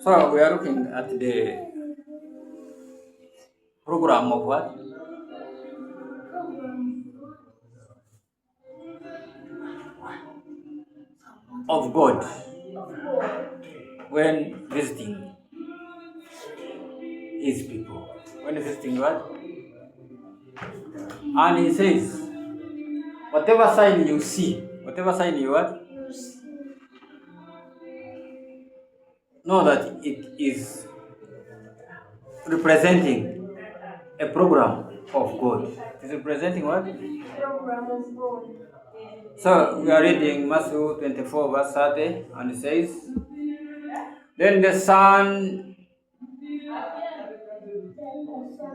So we are looking at the program of what? Of God when visiting his people. When visiting what? And he says, whatever sign you see, whatever sign you what? Know that it is representing a program of God. It is representing what? Program of God. So we are reading Matthew 24 verse 30 and it says, then the Son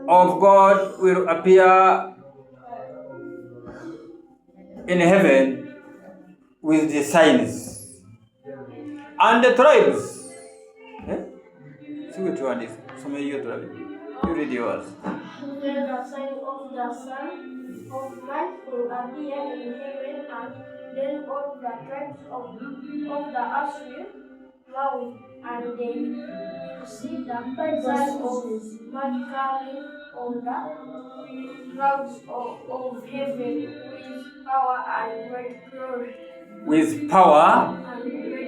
of God will appear in heaven with the signs and the tribes. See which one is? So many you read yours. Then the sign of the Son of Man will appear in heaven, and then all the tribes of the earth will mourn, and they will see the Son of Man coming on the clouds of heaven with power and great glory. With power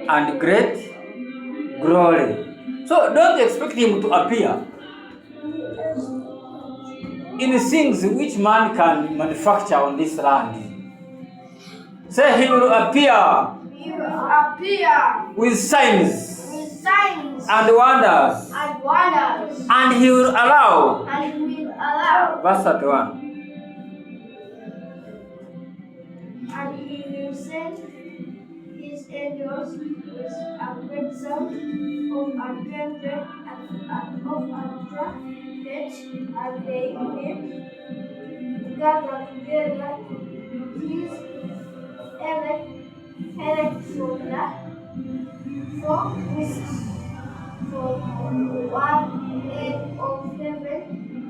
and great glory. So don't expect him to appear in things which man can manufacture on this land. Say he will appear. He will appear With signs and wonders. And he will allow. Verse 31. And he will send his angels with a great sound of a trumpet and they will gather together his elect from the four winds, from one end of heaven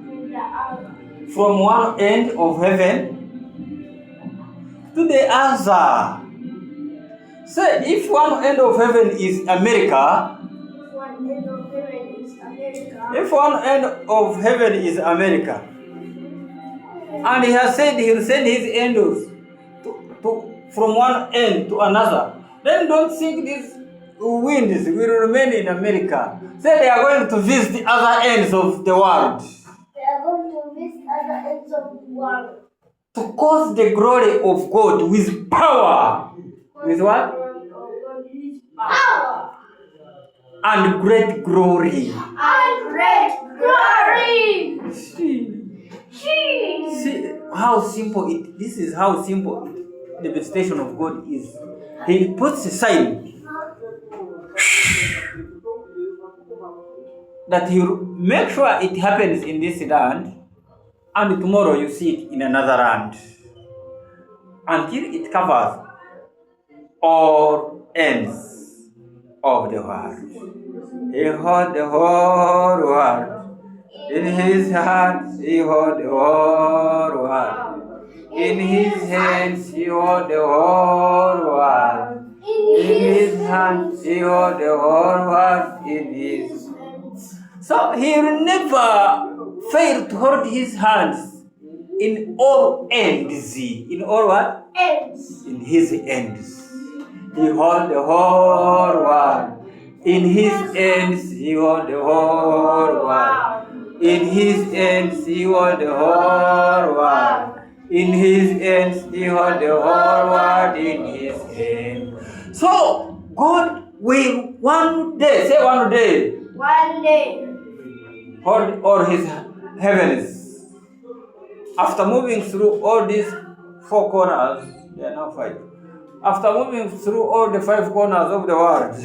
to the other. From one end of heaven to the other. So if one end of heaven is America, if one end of heaven is America, and he has said he will send his angels from one end to another, then don't think these winds will remain in America. Say they are going to visit the other ends of the world. They are going to visit other ends of the world. To cause the glory of God with power. With what? Power. And great glory. And great glory. See how simple it. This is how simple the visitation of God is. He puts a sign that he will make sure it happens in this land, and tomorrow you see it in another land, until it covers all ends of the world. He holds the whole world in his hands. He holds the whole world in his hands. He holds the whole world in his hands. He holds the whole world in his hands. So he will never fail to hold his hands in all ends. In all what? Ends. In his ends. He holds the whole world. In his ends, he holds the whole world. In his ends, he holds the whole world. In his ends, he holds the whole world in his hands. So, God will one day, say one day, hold all his heavens. After moving through all these four corners, they are now five. After moving through all the five corners of the world,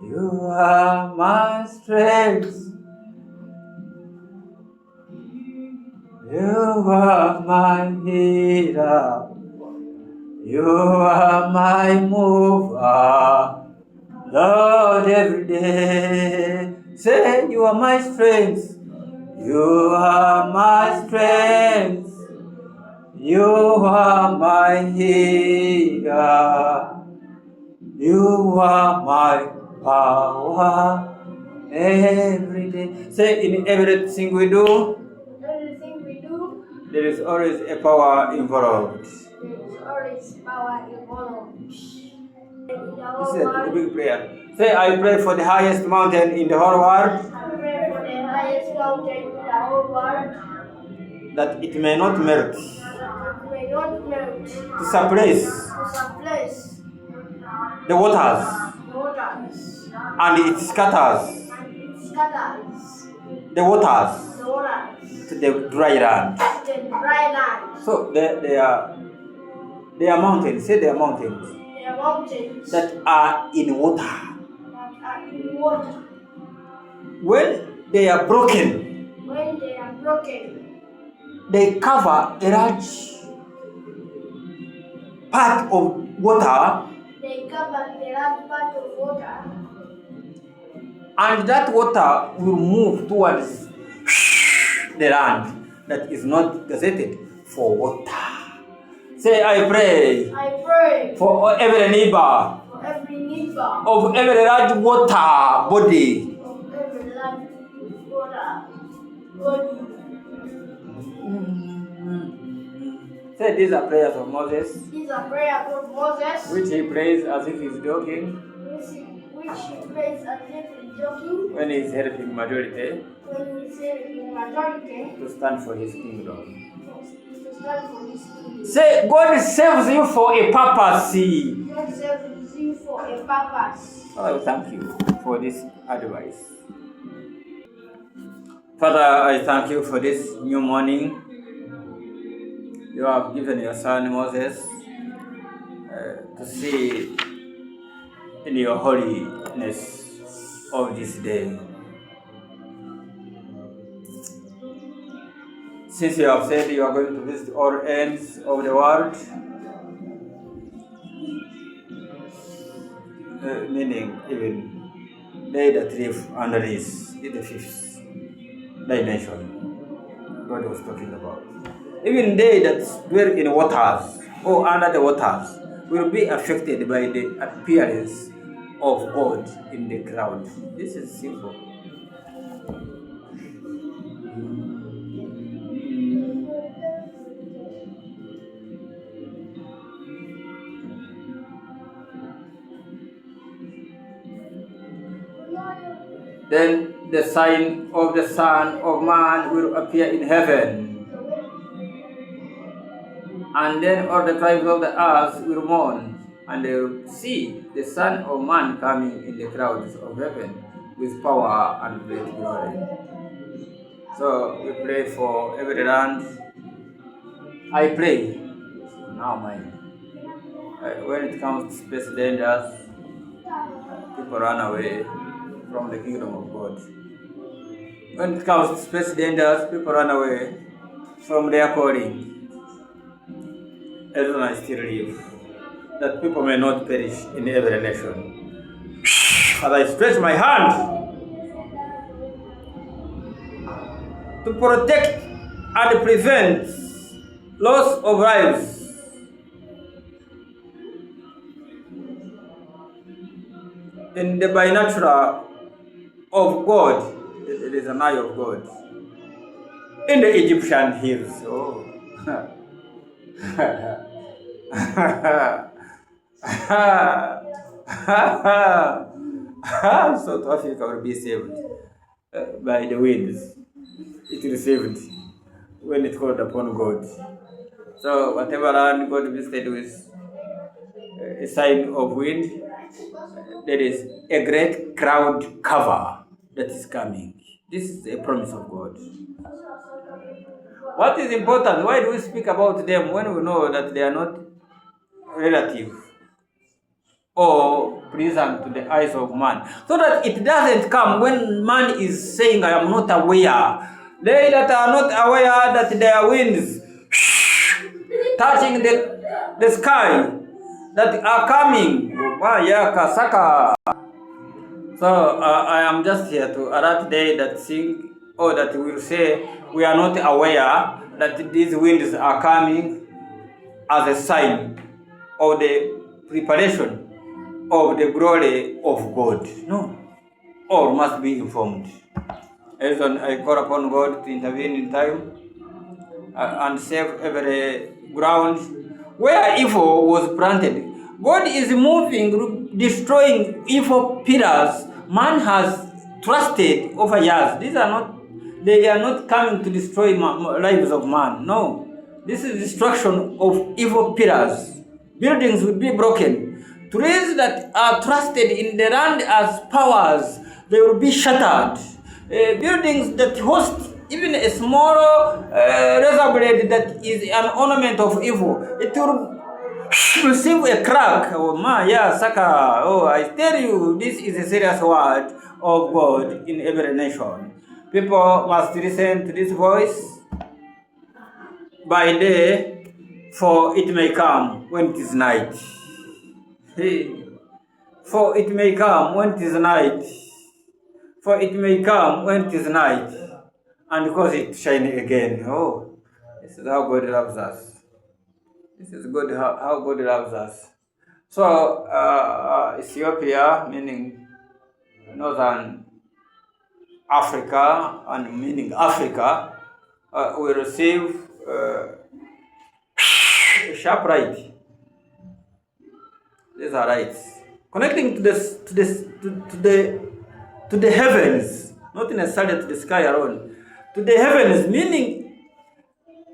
you are my strength. You are my healer. You are my mover. Lord, every day, say you are my strength. You are my strength. You are my healer. You are my power every day. Say, in everything we do, Everything we do, there is always a power involved. there is always power involved. In the This whole is a world, big prayer. Say, I pray for the highest mountain in the whole world, I pray for the highest mountain in the whole world, that it may not melt, that it may not melt, to suppress to suppress the waters, waters, and it scatters and it scatters the waters the waters to the dry land. to the dry land. So they are mountains. Say they are mountains There are mountains that are in water. that are in water. When they are broken, When they are broken, they cover a large part of water, they cover the large part of water, and that water will move towards the land that is not gazetted for water. Say, I pray I pray for every neighbor for every neighbor of every large water body. of every large water body. Say, these are prayers of Moses, These are prayers of Moses, which he prays as if he's joking which he prays as if he's joking when he's helping majority when he said in majority to stand for his kingdom. to stand for his kingdom. Say, God saves you for a purpose. God saves you for a purpose. Oh, thank you for this advice. Father, I thank you for this new morning. You have given your son Moses to see in your holiness of this day. Since you have said you are going to visit all ends of the world, meaning even they that live underneath in the fifth dimension, God was talking about. Even they that dwell in waters or under the waters will be affected by the appearance of God in the cloud. This is simple. Then the sign of the Son of Man will appear in heaven. And then all the tribes of the earth will mourn, and they will see the Son of Man coming in the clouds of heaven with power and great glory. So we pray for every land. I pray, now mine. When it comes to space dangers, people run away from the kingdom of God. When it comes to space dangers, people run away from their calling. As long as I still live, that people may not perish in every nation. As I stretch my hand to protect and prevent loss of lives, in the binocular of God, there is an eye of God. In the Egyptian hills, oh. South Africa will be saved by the winds. It received when it called upon God. So whatever land God visited with a sign of wind, there is a great cloud cover that is coming. This is a promise of God. What is important? Why do we speak about them when we know that they are not relative or pleasant to the eyes of man? So that it doesn't come when man is saying, I am not aware. They that are not aware that there are winds touching the sky that are coming. So I am just here to alert they that think or that will say we are not aware that these winds are coming as a sign of the preparation of the glory of God. No. All must be informed. Reason I call upon God to intervene in time and save every ground where evil was planted. God is moving, destroying evil pillars man has trusted over years. They are not coming to destroy lives of man. No. This is destruction of evil pillars. Buildings will be broken. Trees that are trusted in the land as powers, they will be shattered. Buildings that host even a small razor blade that is an ornament of evil, it will receive a crack. Oh man, yeah, Saka. Oh, I tell you, this is a serious word of God in every nation. People must listen to this voice by day, for it may come when it is night. Hey. For it may come when it is night. For it may come when it is night, and cause it to shine again. Oh, this is how God loves us. This is good how God loves us. So, Ethiopia, meaning Northern Africa, and meaning Africa, will receive a sharp right. These are rights connecting to the heavens, not necessarily to the sky alone, to the heavens, meaning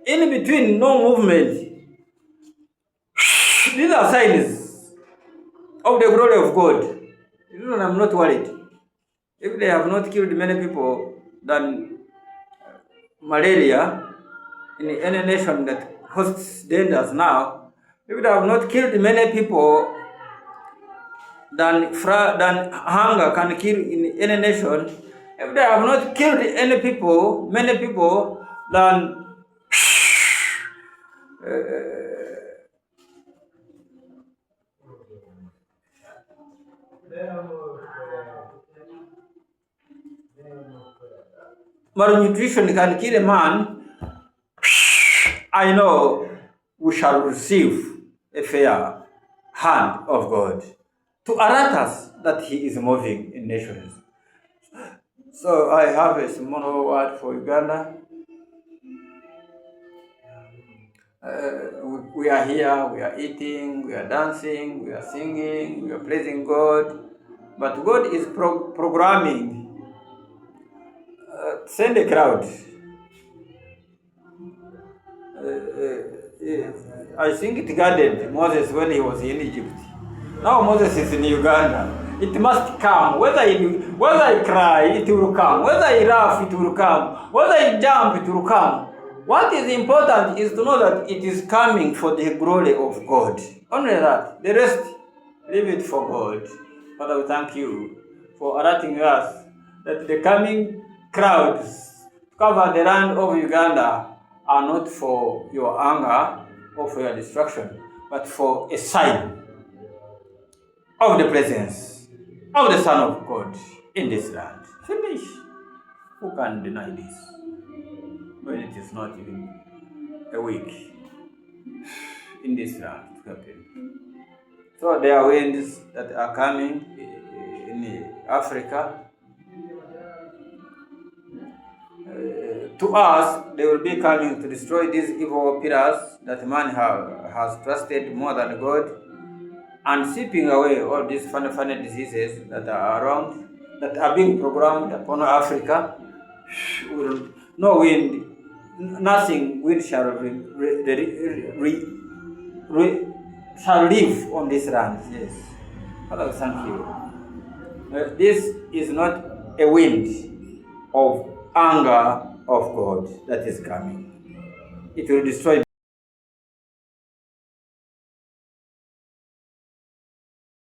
in between, no movement. These are signs of the glory of God. I'm not worried. If they have not killed many people than malaria in any nation that hosts dangers now, if they have not killed many people than hunger can kill in any nation, if they have not killed many people than malnutrition can kill a man, I know we shall receive a fair hand of God to alert us that He is moving in nations. So I have a small word for Uganda. We are here, we are eating, we are dancing, we are singing, we are praising God. But God is programming. Send a crowd. I think it guarded Moses when he was in Egypt. Now Moses is in Uganda. It must come. Whether I cry, it will come. Whether I laugh, it will come. Whether I jump, it will come. What is important is to know that it is coming for the glory of God. Only that. The rest, leave it for God. Father, we thank you for alerting us that the coming crowds to cover the land of Uganda are not for your anger or for your destruction, but for a sign of the presence of the Son of God in this land. Finish. Who can deny this when it is not even a week in this land to happen? So there are winds that are coming in Africa. To us, they will be coming to destroy these evil pillars that man has trusted more than God, and sweeping away all these funny diseases that are around, that are being programmed upon Africa. No wind, nothing wind shall live on this land. Yes. Father, thank you. This is not a wind of anger of God that is coming. It will destroy.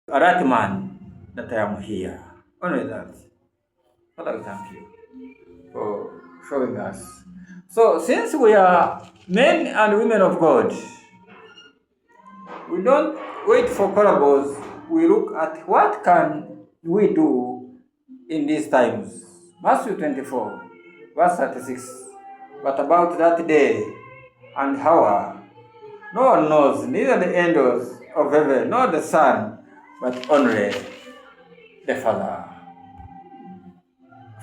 Alert man that I am here. Only that. Father, thank you for showing us. So since we are men and women of God, we don't wait for parables. We look at what can we do in these times. Matthew 24, verse 36. But about that day and hour, no one knows, neither the angels of heaven, nor the Son, but only the Father.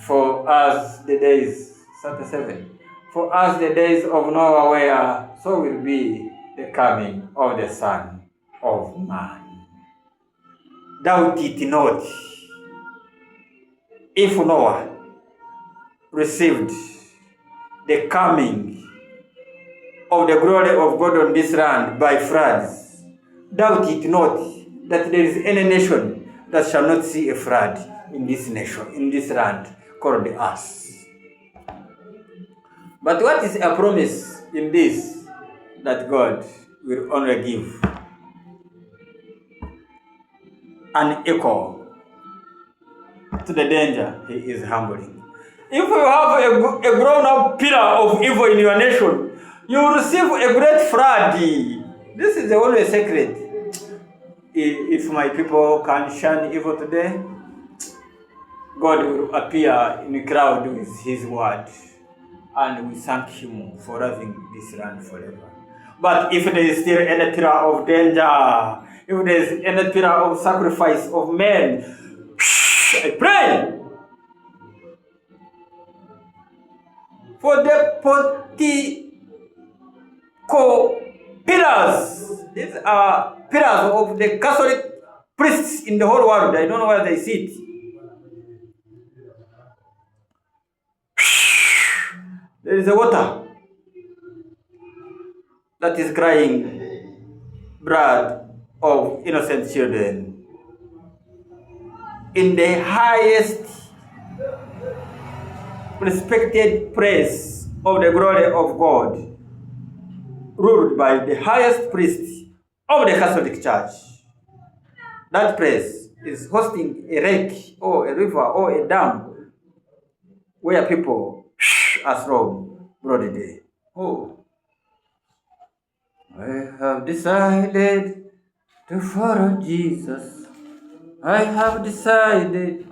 For us the days, 37, for us the days of Noah were, so will be the coming of the Son of Man. Doubt it not, if Noah received the coming of the glory of God on this land by floods, doubt it not that there is any nation that shall not see a flood in this nation, in this land called the earth. But what is a promise in this? That God will only give an echo to the danger he is humbling. If you have a grown-up pillar of evil in your nation, you will receive a great flood. This is the only secret. If my people can shun evil today, God will appear in a crowd with his word, and we thank him for loving this land forever. But if there is still any pillar of danger, if there is any pillar of sacrifice of men, I pray for the political pillars. These are pillars of the Catholic priests in the whole world. I don't know where they sit. There is a water that is crying blood of innocent children in the highest respected place of the glory of God, ruled by the highest priest of the Catholic Church. That place is hosting a lake or a river or a dam where people are thrown bloody day. Oh, I have decided to follow Jesus. I have decided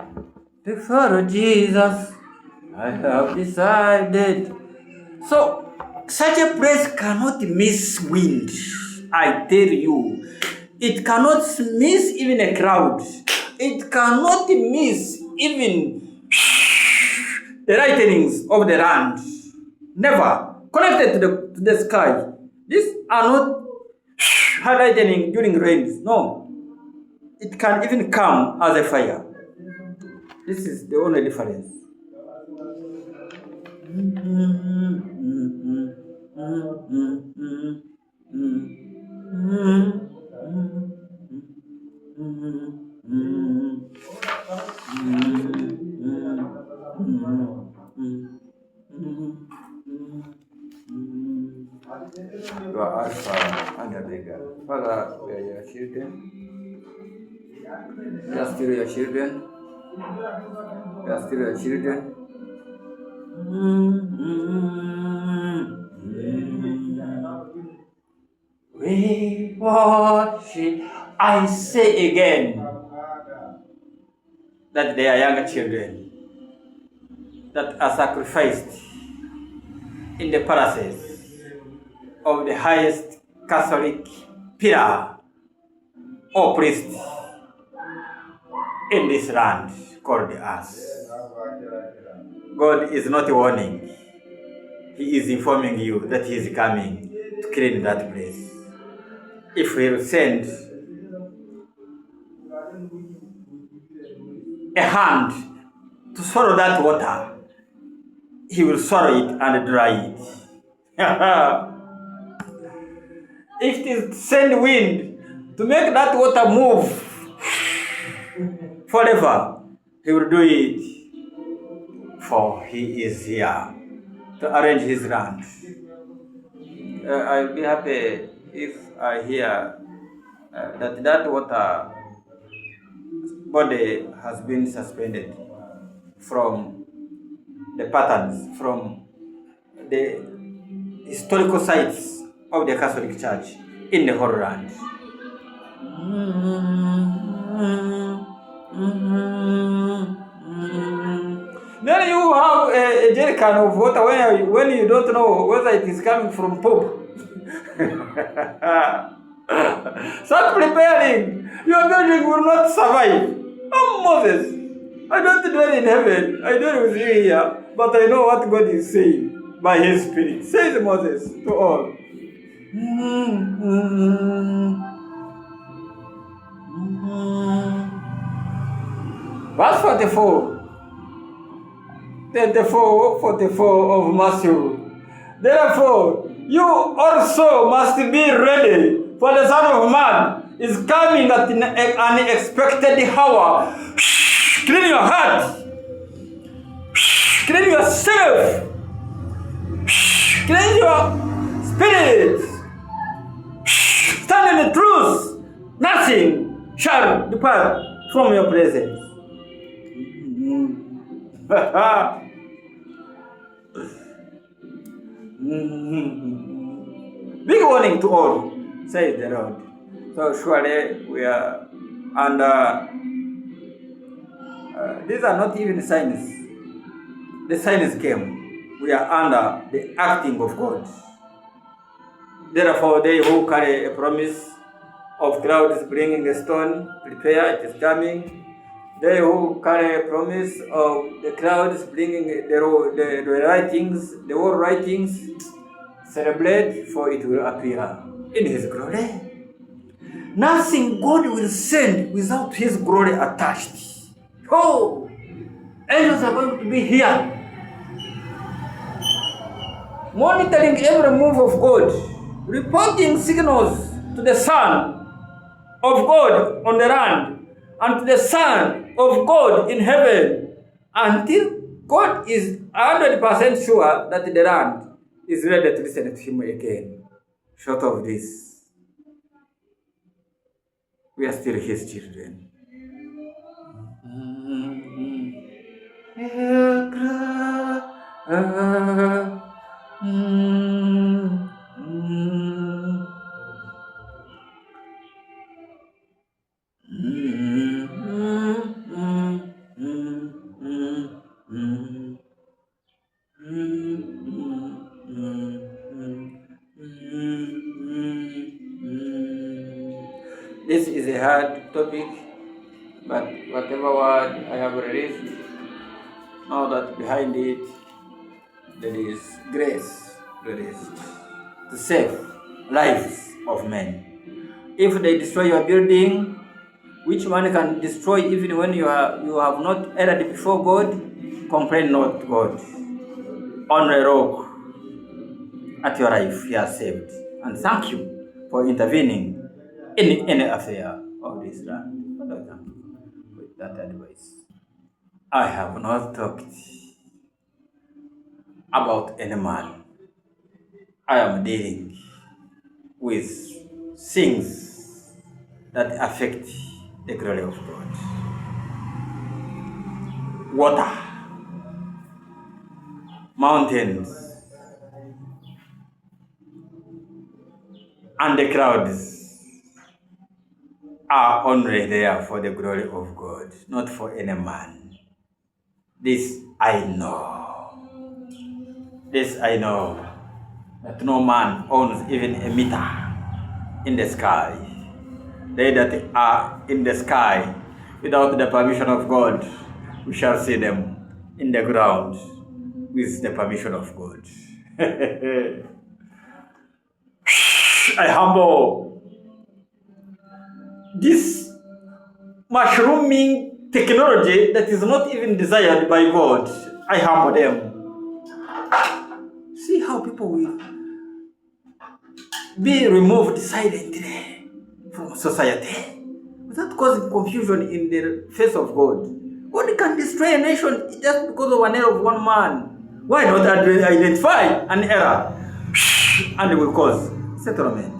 to follow Jesus. I have decided. So, such a place cannot miss wind. I tell you, it cannot miss even a cloud. It cannot miss even the lightnings of the land. Never connected to the sky. These are not lightning during rains. No, it can even come as a fire. This is the only difference. You are Alpha and Omega. Father, we are your children. We are still your children. We are still your children. We worship. I say again that they are younger children that are sacrificed in the palaces of the highest Catholic pillar or priest in this land called the earth. God is not warning. He is informing you that he is coming to clean that place. If he will send a hand to swallow that water, he will swallow it and dry it. If it is send wind to make that water move forever, he will do it, for he is here to arrange his land. I'll be happy if I hear that water body has been suspended from the patterns, from the historical sites of the Catholic Church in the whole land. Then you have a jerrycan of water when you don't know whether it is coming from Pope. Start preparing. Your building will not survive. I'm Moses. I don't dwell in heaven. I dwell with you here. But I know what God is saying by His Spirit. Says Moses to all. Verse 44. 44 of Matthew. Therefore, you also must be ready, for the Son of Man is coming at an unexpected hour. Clean your heart. Clean yourself. Clean your spirit. Stand in the truth. Nothing shall depart from your presence. Big warning to all, says the Lord. So surely we are under, these are not even signs. The signs came. We are under the acting of God. Therefore, they who carry a promise of clouds bringing a stone, prepare, it is coming. They who carry a promise of the clouds bringing the writings, the whole writings, celebrate, for it will appear in His glory. Nothing God will send without His glory attached. Oh, angels are going to be here, monitoring every move of God, reporting signals to the Son of God on the land and to the Son of God in heaven, until God is 100% sure that the land is ready to listen to Him again. Short of this, we are still His children. This is a hard topic, but whatever word I have released, know that behind it there is grace released to save lives of men. If they destroy your building, which one can destroy even when you have not erred before God, complain not to God. On a rock at your life, He has saved. And thank you for intervening in any affair of this land. Father, thank you with that advice. I have not talked about any man. I am dealing with things that affect the glory of God. Water, mountains, and the clouds are only there for the glory of God, not for any man. This I know. This I know, that no man owns even a meter in the sky. They that are in the sky without the permission of God, we shall see them in the ground with the permission of God. I humble this mushrooming technology that is not even desired by God. I humble them. See how people will be removed silently from society without causing confusion in the face of God. God can destroy a nation just because of an error of one man. Why not identify an error and will cause settlement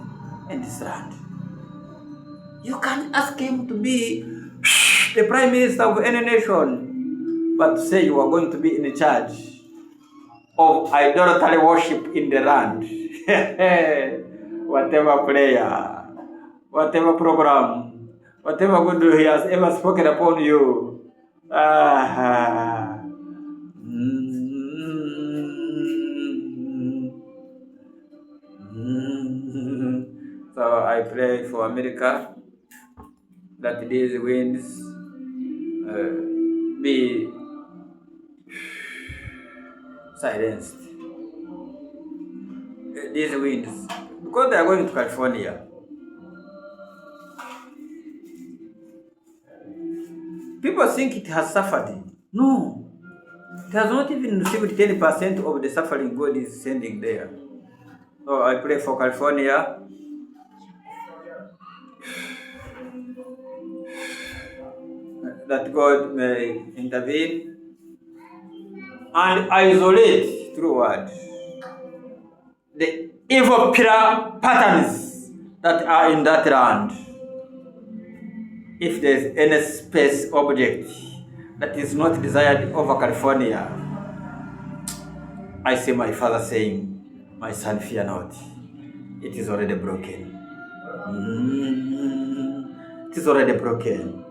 in this land? You can ask him to be the prime minister of any nation, but say you are going to be in charge of idolatry worship in the land. Whatever prayer, whatever program, whatever good he has ever spoken upon you. So I pray for America that these winds be silenced. These winds, because they are going to California. People think it has suffered. No, it has not even received 10% of the suffering God is sending there. So I pray for California. That God may intervene and isolate through word the evil pillar patterns that are in that land. If there's any space object that is not desired over California, I see my Father saying, my son, fear not. It is already broken. It is already broken.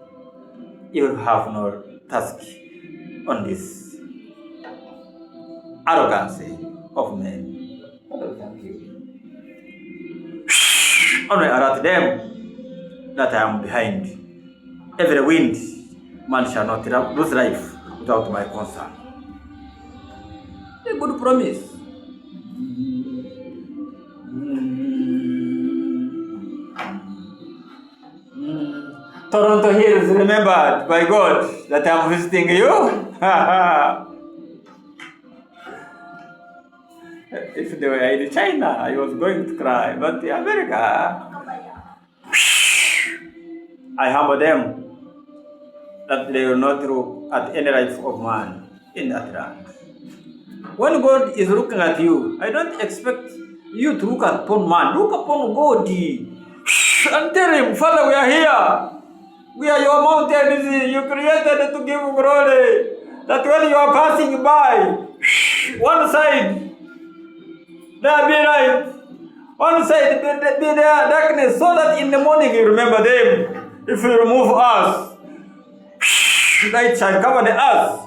You will have no task on this arrogancy of men. Thank you. Only alert them that I am behind every wind. Man shall not lose life without my concern. A good promise. Toronto Hills, remembered by God that I am visiting you. If they were in China, I was going to cry. But in America, I humble them that they will not look at any life of man in that land. When God is looking at you, I don't expect you to look upon man. Look upon God and tell him, Father, we are here. We are your mountains. You created to give glory. That when you are passing by, one side there be light, one side be there darkness, so that in the morning you remember them. If you remove us, light shall cover the earth,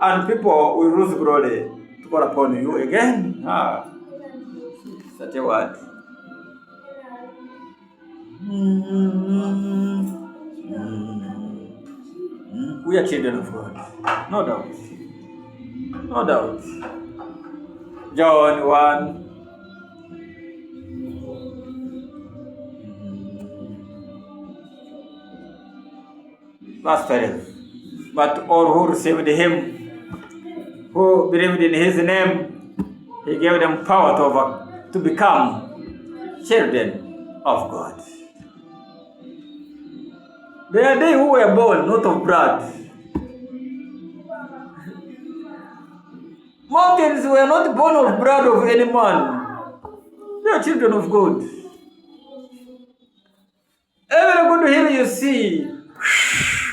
and people will lose glory to call upon you again. Such a word. We are children of God, no doubt. No doubt. John 1. Verse 12. But all who received him, who believed in his name, he gave them power to become children of God. They are they who were born not of blood. Mountains were not born of blood of any man. They are children of God. Every good hill you see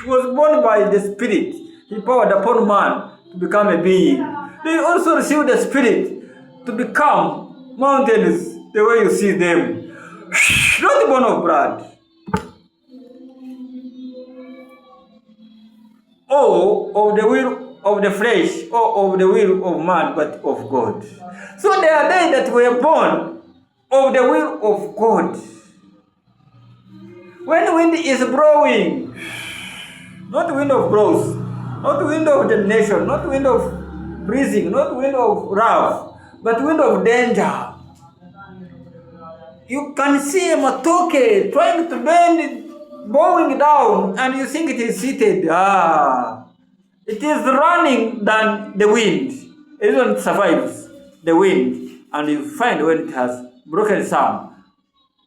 was born by the Spirit. He powered upon man to become a being. They also received the Spirit to become mountains the way you see them. Not born of blood. Or of the will of the flesh, or of the will of man, but of God. So there are they that were born of the will of God. When the wind is blowing, not the wind of growth, not the wind of damnation, not the wind of breathing, not the wind of wrath, but the wind of danger. You can see a matoke trying to bend, bowing down, and you think it is seated. It is running than the wind. It even survives the wind, and you find when it has broken some,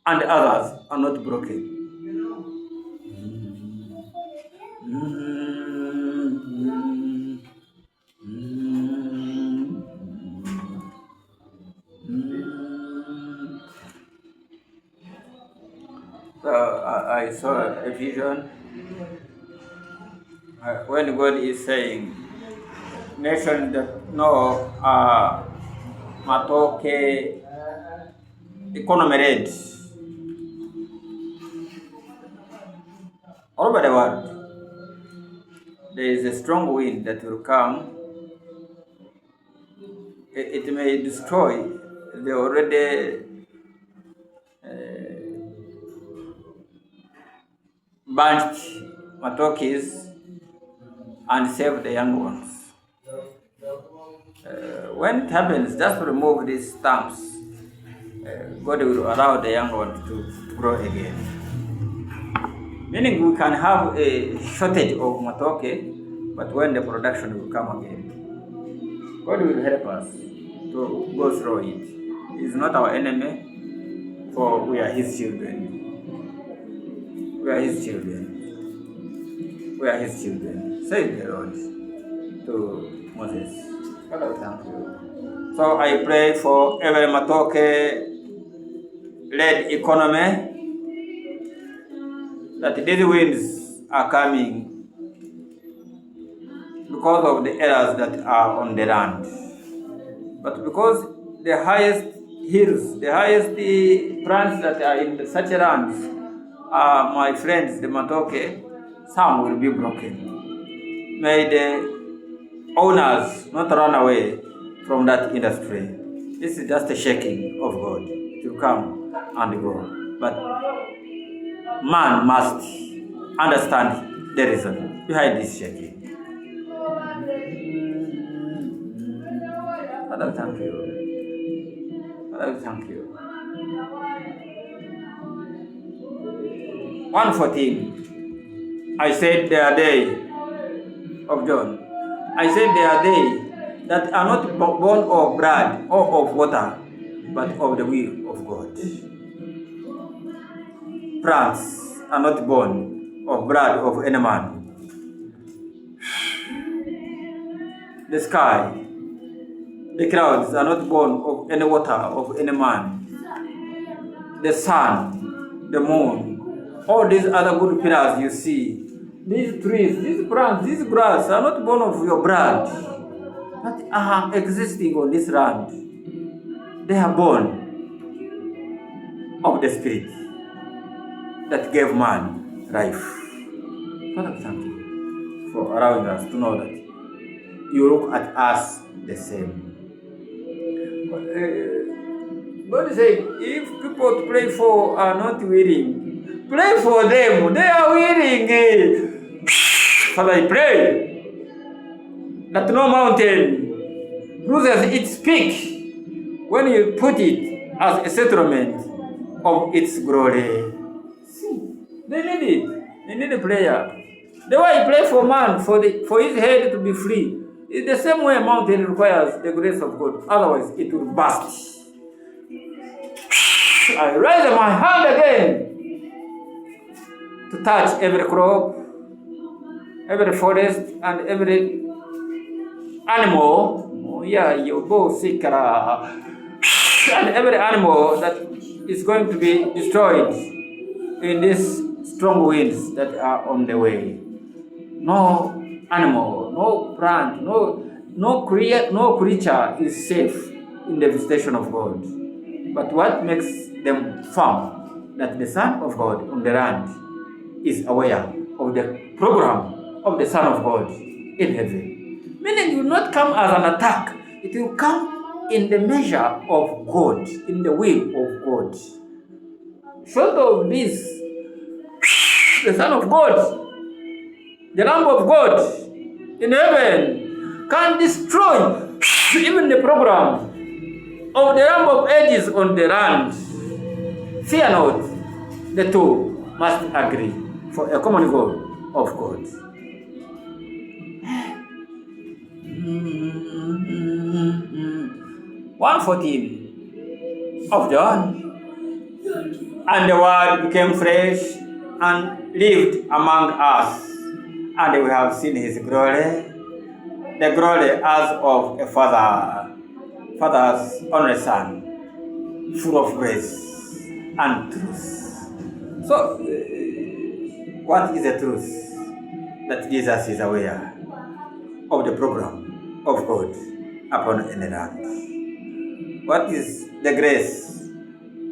and others are not broken. I saw a vision when God is saying, nations that know matoke economy rates all over the world. There is a strong wind that will come. It may destroy the already burnt matokis and save the young ones. When it happens, just remove these stumps. God will allow the young ones to grow again. Meaning we can have a shortage of matoke, but when the production will come again, God will help us to go through it. He is not our enemy, for we are His children. We are His children. We are His children. Say the Lord to Moses. Father, thank you. So I pray for every matoke-led economy, that these winds are coming because of the errors that are on the land. But because the highest hills, the highest plants that are in such lands are, my friends, the matoke, some will be broken. May the owners not run away from that industry. This is just a shaking of God. It will come and go. But man must understand the reason behind this shaking. Father, thank you. Father, thank you. 1:14. I said there are days of John. I said there are days that are not born of blood or of water, but of the will of God. Plants are not born of blood of any man. The sky, the clouds are not born of any water of any man. The sun, the moon, all these other good pillars you see, these trees, these plants, these grass are not born of your blood, but are existing on this land. They are born of the Spirit that gave man life. Father, thank you for allowing us to know that you look at us the same. God said, if people to pray for are not willing, pray for them. They are willing. Father, I pray that no mountain loses its peak when you put it as a settlement of its glory. See, they need it. They need a prayer. The way I pray for man, for his head to be free, is the same way a mountain requires the grace of God. Otherwise, it will burst. I raise my hand again to touch every crop, every forest, and every animal. And every animal that is going to be destroyed in these strong winds that are on the way. No animal, no plant, no creature is safe in the visitation of God. But what makes them firm? That the Son of God on the land is aware of the program of the Son of God in heaven. Meaning it will not come as an attack. It will come in the measure of God, in the will of God. Short of this, the Son of God, the Lamb of God in heaven, can destroy even the program of the Lamb of Ages on the land. Fear not, the two must agree for a common goal of God. 1:14 of John. And the Word became flesh and lived among us, and we have seen His glory, the glory as of a father's only Son, full of grace and truth. So, what is the truth? That Jesus is aware of the program of God upon any land. What is the grace?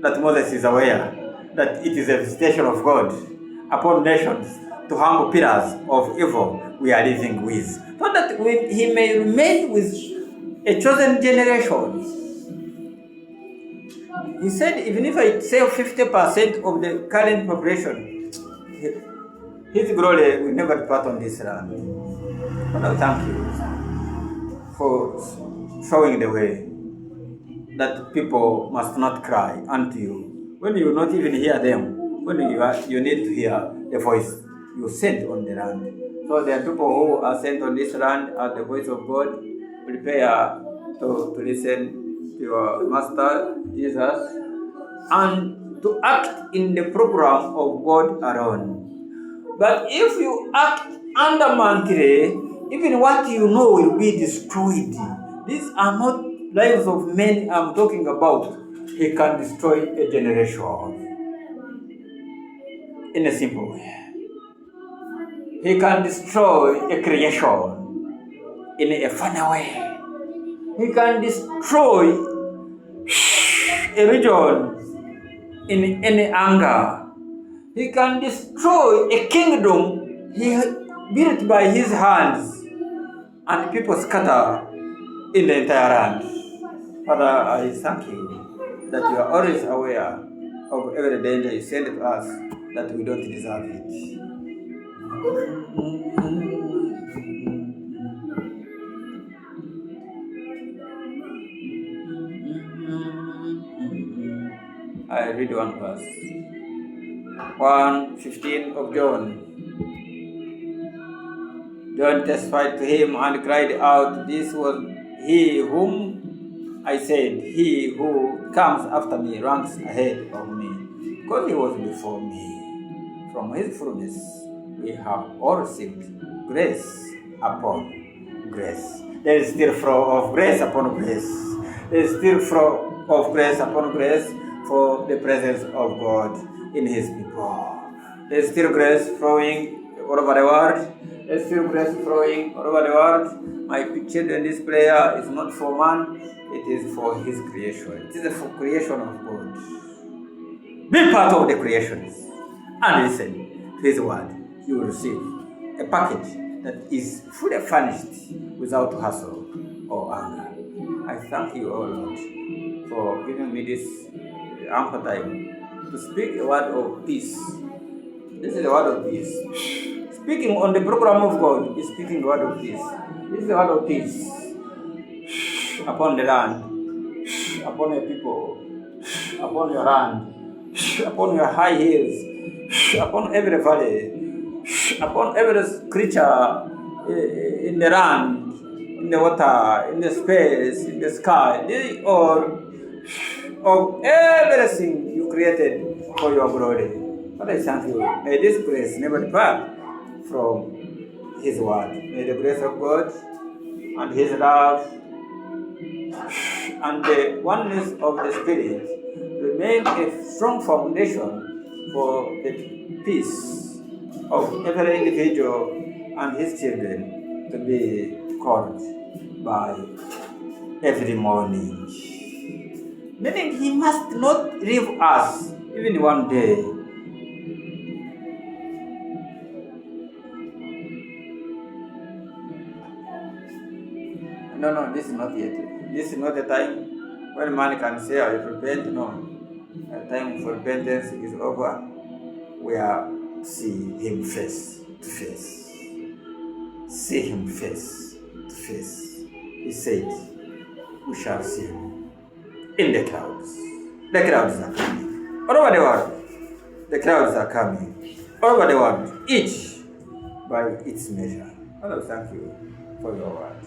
That Moses is aware that it is a visitation of God upon nations to humble pillars of evil we are living with, so that He may remain with a chosen generation. He said, even if I save 50% of the current population, His glory will never depart on this land. Father, thank you for showing the way that people must not cry unto you when you not even hear them, when you need to hear the voice you sent on the land. So there are people who are sent on this land at the voice of God. Prepare to listen to your Master Jesus and to act in the program of God alone. But if you act under mantra, even what you know will be destroyed. These are not lives of men I'm talking about. He can destroy a generation in a simple way. He can destroy a creation in a funny way. He can destroy a region in any anger. He can destroy a kingdom he built by his hands, and people scatter in the entire land. Father, I thank you that you are always aware of every danger you send to us, that we don't deserve it. I read one verse. 1:15 of John. John testified to him and cried out, "This was he whom I said, he who comes after me ranks ahead of me, because he was before me. From his fullness we have all received grace upon grace." There is still flow of grace upon grace. There is still flow of grace upon grace for the presence of God in his people. There is still grace flowing all over the world. There is still grace flowing all over the world. My picture in this prayer is not for man, it is for his creation. It is for creation of God. Be part of the creations and listen to his word. You will receive a package that is fully furnished without hassle or anger. I thank you, O Lord, for giving me this ample time to speak a word of peace. This is the word of peace. Speaking on the program of God is speaking the word of peace. This is the word of peace upon the land, upon your people, upon your land, upon your high hills, upon every valley, upon every creature in the land, in the water, in the space, in the sky. They all of everything you created for your glory. Father, I thank you. May this grace never depart from his word. May the grace of God and his love and the oneness of the Spirit remain a strong foundation for the peace of every individual and his children to be called by every morning. Meaning he must not leave us even one day. No, this is not yet. This is not the time when man can say, "I repent." No. The time for repentance is over. We are see him face to face. See him face to face. He said, "We shall see him in the clouds." The clouds are coming. All over the world, the clouds are coming. All over the world, each by its measure. Father, thank you for your word.